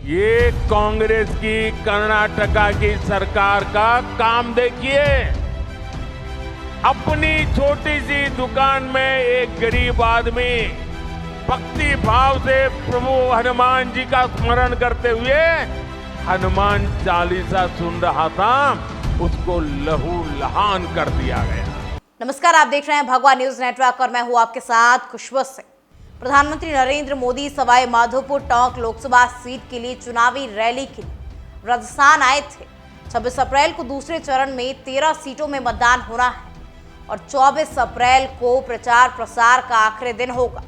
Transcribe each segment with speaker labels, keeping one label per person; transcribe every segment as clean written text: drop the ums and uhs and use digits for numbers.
Speaker 1: ये कांग्रेस की कर्नाटका की सरकार का काम देखिए। अपनी छोटी सी दुकान में एक गरीब आदमी भक्ति भाव से प्रभु हनुमान जी का स्मरण करते हुए हनुमान चालीसा सुन रहा था, उसको लहू लहान कर दिया गया।
Speaker 2: नमस्कार, आप देख रहे हैं भगवा न्यूज नेटवर्क और मैं हूं आपके साथ खुशबू सिंह। प्रधानमंत्री नरेंद्र मोदी सवाई माधोपुर टोंक लोकसभा सीट के लिए चुनावी रैली के लिए राजस्थान आए थे। 26 अप्रैल को दूसरे चरण में 13 सीटों में मतदान होना है और 24 अप्रैल को प्रचार प्रसार का आखिरी दिन होगा।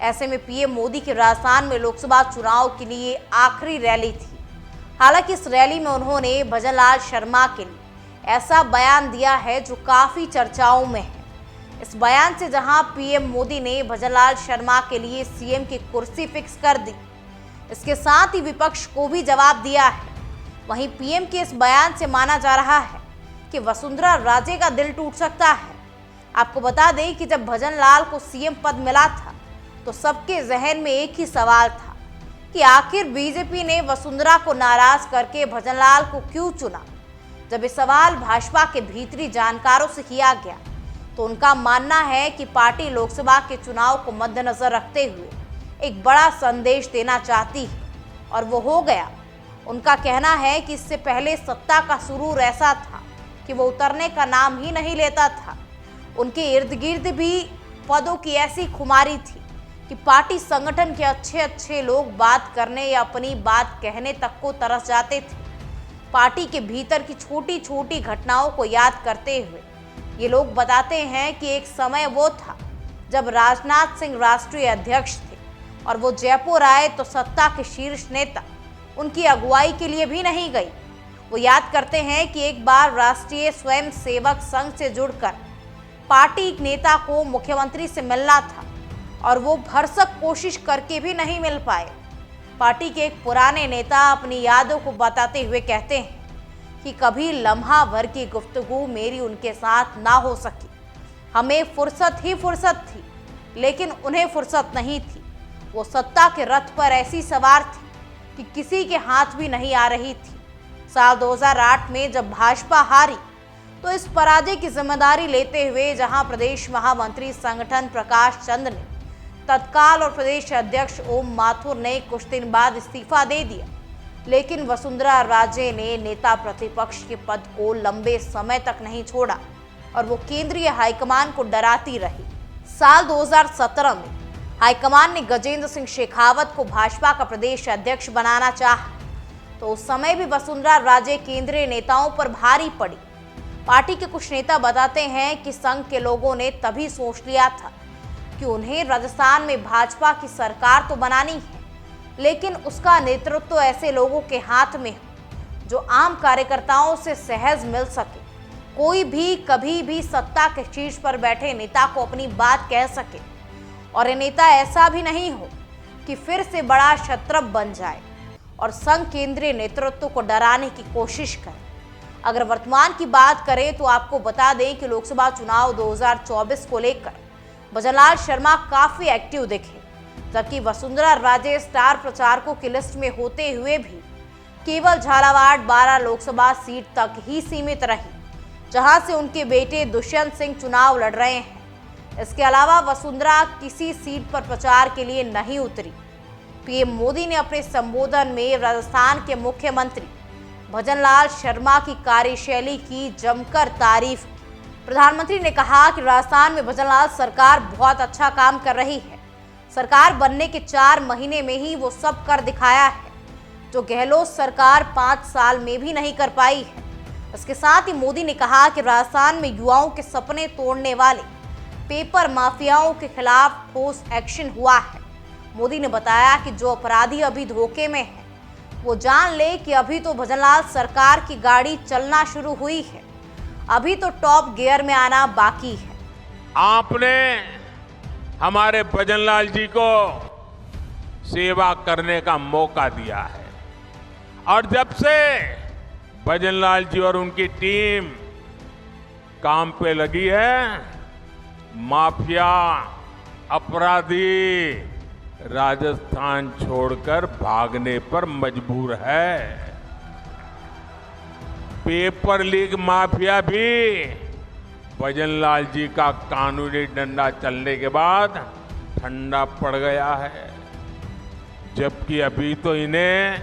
Speaker 2: ऐसे में पीएम मोदी के राजस्थान में लोकसभा चुनाव के लिए आखिरी रैली थी। हालांकि इस रैली में उन्होंने भजनलाल शर्मा के लिए ऐसा बयान दिया है जो काफी चर्चाओं में है। इस बयान से जहां पीएम मोदी ने भजनलाल शर्मा के लिए सीएम की कुर्सी फिक्स कर दी, इसके साथ ही विपक्ष को भी जवाब दिया है। वहीं पीएम के इस बयान से माना जा रहा है कि वसुंधरा राजे का दिल टूट सकता है। आपको बता दें कि जब भजनलाल को सीएम पद मिला था तो सबके जहन में एक ही सवाल था कि आखिर बीजेपी ने वसुंधरा को नाराज करके भजनलाल को क्यों चुना। जब ये सवाल भाजपा के भीतरी जानकारों से किया गया तो उनका मानना है कि पार्टी लोकसभा के चुनाव को मद्देनजर रखते हुए एक बड़ा संदेश देना चाहती है और वो हो गया। उनका कहना है कि इससे पहले सत्ता का सुरूर ऐसा था कि वो उतरने का नाम ही नहीं लेता था। उनके इर्द गिर्द भी पदों की ऐसी खुमारी थी कि पार्टी संगठन के अच्छे अच्छे लोग बात करने या अपनी बात कहने तक को तरस जाते थे। पार्टी के भीतर की छोटी छोटी घटनाओं को याद करते हुए ये लोग बताते हैं कि एक समय वो था जब राजनाथ सिंह राष्ट्रीय अध्यक्ष थे और वो जयपुर आए तो सत्ता के शीर्ष नेता उनकी अगुवाई के लिए भी नहीं गई। वो याद करते हैं कि एक बार राष्ट्रीय स्वयं सेवक संघ से जुड़कर पार्टी नेता को मुख्यमंत्री से मिलना था और वो भरसक कोशिश करके भी नहीं मिल पाए। पार्टी के एक पुराने नेता अपनी यादों को बताते हुए कहते हैं कि कभी लम्हा भर की गुफ्तगू मेरी उनके साथ ना हो सकी। हमें फुर्सत ही फुर्सत थी, लेकिन उन्हें फुर्सत नहीं थी। वो सत्ता के रथ पर ऐसी सवार थी कि किसी के हाथ भी नहीं आ रही थी। साल 2008 में जब भाजपा हारी तो इस पराजय की जिम्मेदारी लेते हुए जहां प्रदेश महामंत्री संगठन प्रकाश चंद ने तत्काल और प्रदेश अध्यक्ष ओम माथुर ने कुछ दिन बाद इस्तीफा दे दिया, लेकिन वसुंधरा राजे ने नेता प्रतिपक्ष के पद को लंबे समय तक नहीं छोड़ा और वो केंद्रीय हाईकमान को डराती रही। साल 2017 में हाईकमान ने गजेंद्र सिंह शेखावत को भाजपा का प्रदेश अध्यक्ष बनाना चाहा तो उस समय भी वसुंधरा राजे केंद्रीय नेताओं पर भारी पड़ी। पार्टी के कुछ नेता बताते हैं कि संघ के लोगों ने तभी सोच लिया था कि उन्हें राजस्थान में भाजपा की सरकार तो बनानी है, लेकिन उसका नेतृत्व तो ऐसे लोगों के हाथ में हो जो आम कार्यकर्ताओं से सहज मिल सके। कोई भी कभी भी सत्ता के शीर्ष पर बैठे नेता को अपनी बात कह सके और ये नेता ऐसा भी नहीं हो कि फिर से बड़ा शत्रप बन जाए और संघ केंद्रीय नेतृत्व को डराने की कोशिश करे। अगर वर्तमान की बात करें तो आपको बता दें कि लोकसभा चुनाव 2024 को लेकर भजनलाल शर्मा काफी एक्टिव दिखे, जबकि वसुंधरा राजे स्टार प्रचारकों की लिस्ट में होते हुए भी केवल झालावाड़ 12 लोकसभा सीट तक ही सीमित रही, जहां से उनके बेटे दुष्यंत सिंह चुनाव लड़ रहे हैं। इसके अलावा वसुंधरा किसी सीट पर प्रचार के लिए नहीं उतरी। पीएम मोदी ने अपने संबोधन में राजस्थान के मुख्यमंत्री भजनलाल शर्मा की कार्यशैली की जमकर तारीफ की। प्रधानमंत्री ने कहा कि राजस्थान में भजनलाल सरकार बहुत अच्छा काम कर रही है। सरकार बनने के 4 महीने में ही वो सब कर दिखाया है जो गहलोत सरकार 5 साल में भी नहीं कर पाई है। इसके साथ ही मोदी ने कहा कि राजस्थान में युवाओं के सपने तोड़ने वाले पेपर माफियाओं के खिलाफ ठोस एक्शन हुआ है। मोदी ने बताया कि जो अपराधी अभी धोखे में है वो जान ले कि अभी तो भजनलाल सरकार की गाड़ी चलना शुरू हुई है, अभी तो टॉप गियर में आना बाकी है।
Speaker 1: आपने हमारे भजनलाल जी को सेवा करने का मौका दिया है और जब से भजनलाल जी और उनकी टीम काम पे लगी है, माफिया, अपराधी, राजस्थान छोड़कर भागने पर मजबूर है। पेपर लीक माफिया भी भजनलाल जी का कानूनी डंडा चलने के बाद ठंडा पड़ गया है, जबकि अभी तो इन्हें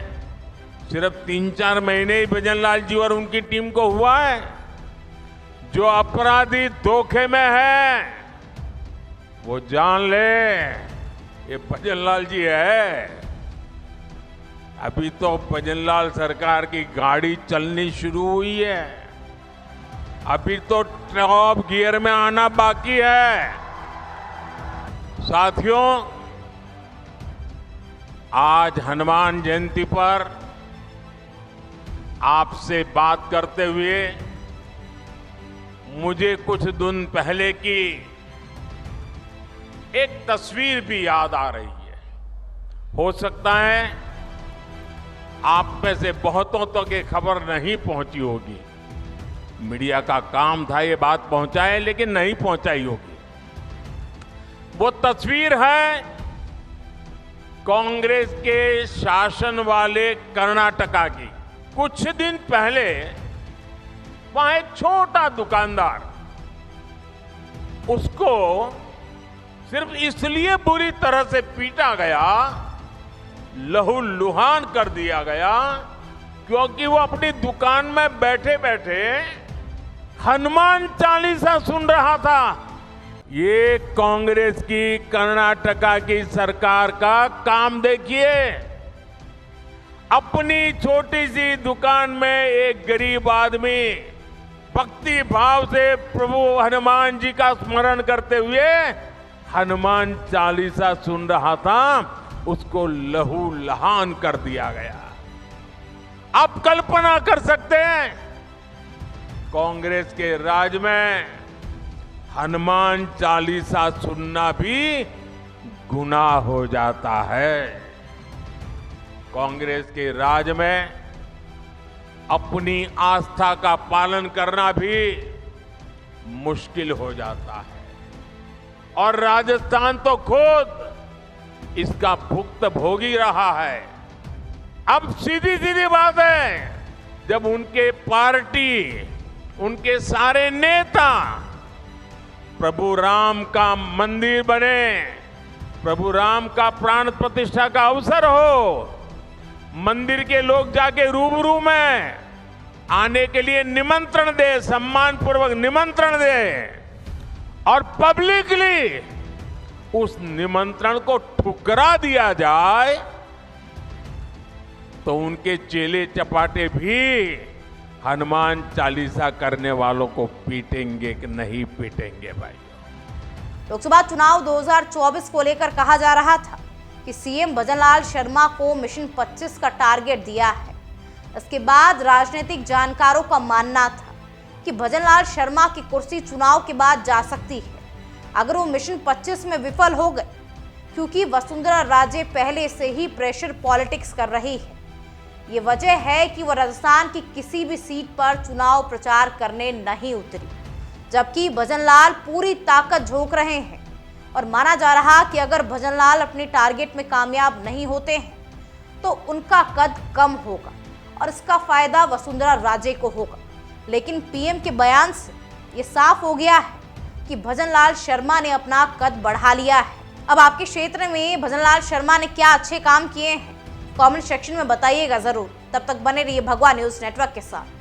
Speaker 1: सिर्फ 3-4 महीने ही भजनलाल जी और उनकी टीम को हुआ है। जो अपराधी धोखे में है वो जान ले ये भजनलाल जी है। अभी तो भजनलाल सरकार की गाड़ी चलनी शुरू हुई है, अभी तो टॉप गियर में आना बाकी है। साथियों, आज हनुमान जयंती पर आपसे बात करते हुए मुझे कुछ दिन पहले की एक तस्वीर भी याद आ रही है। हो सकता है आप में से बहुतों तक ये खबर नहीं पहुंची होगी, मीडिया का काम था ये बात पहुंचाए, लेकिन नहीं पहुंचाई होगी। वो तस्वीर है कांग्रेस के शासन वाले कर्नाटका की। कुछ दिन पहले वहां एक छोटा दुकानदार, उसको सिर्फ इसलिए बुरी तरह से पीटा गया, लहूलुहान कर दिया गया, क्योंकि वो अपनी दुकान में बैठे बैठे हनुमान चालीसा सुन रहा था। ये कांग्रेस की कर्नाटका की सरकार का काम देखिए। अपनी छोटी सी दुकान में एक गरीब आदमी भक्ति भाव से प्रभु हनुमान जी का स्मरण करते हुए हनुमान चालीसा सुन रहा था, उसको लहूलुहान कर दिया गया। आप कल्पना कर सकते हैं, कांग्रेस के राज में हनुमान चालीसा सुनना भी गुनाह हो जाता है। कांग्रेस के राज में अपनी आस्था का पालन करना भी मुश्किल हो जाता है, और राजस्थान तो खुद इसका भुक्तभोगी रहा है। अब सीधी सीधी बात है, जब उनके पार्टी, उनके सारे नेता प्रभु राम का मंदिर बने, प्रभु राम का प्राण प्रतिष्ठा का अवसर हो, मंदिर के लोग जाके रूबरू में आने के लिए निमंत्रण दे, सम्मान पूर्वक निमंत्रण दे, और पब्लिकली उस निमंत्रण को ठुकरा दिया जाए, तो उनके चेले चपाटे भी हनुमान चालीसा करने वालों को पीटेंगे कि नहीं पीटेंगे भाई।
Speaker 2: लोकसभा चुनाव 2024 को लेकर कहा जा रहा था कि सीएम भजनलाल शर्मा को मिशन 25 का टारगेट दिया है। इसके बाद राजनीतिक जानकारों का मानना था कि भजनलाल शर्मा की कुर्सी चुनाव के बाद जा सकती है अगर वो मिशन 25 में विफल हो गए, क्योंकि वसुंधरा राजे पहले से ही प्रेशर पॉलिटिक्स कर रही है। ये वजह है कि वो राजस्थान की किसी भी सीट पर चुनाव प्रचार करने नहीं उतरी, जबकि भजनलाल पूरी ताकत झोंक रहे हैं। और माना जा रहा कि अगर भजनलाल अपने टारगेट में कामयाब नहीं होते हैं तो उनका कद कम होगा और इसका फायदा वसुंधरा राजे को होगा। लेकिन पीएम के बयान से ये साफ हो गया है कि भजनलाल शर्मा ने अपना कद बढ़ा लिया है। अब आपके क्षेत्र में भजनलाल शर्मा ने क्या अच्छे काम किए हैं, कमेंट सेक्शन में बताइएगा जरूर। तब तक बने रहिए भगवा न्यूज नेटवर्क के साथ।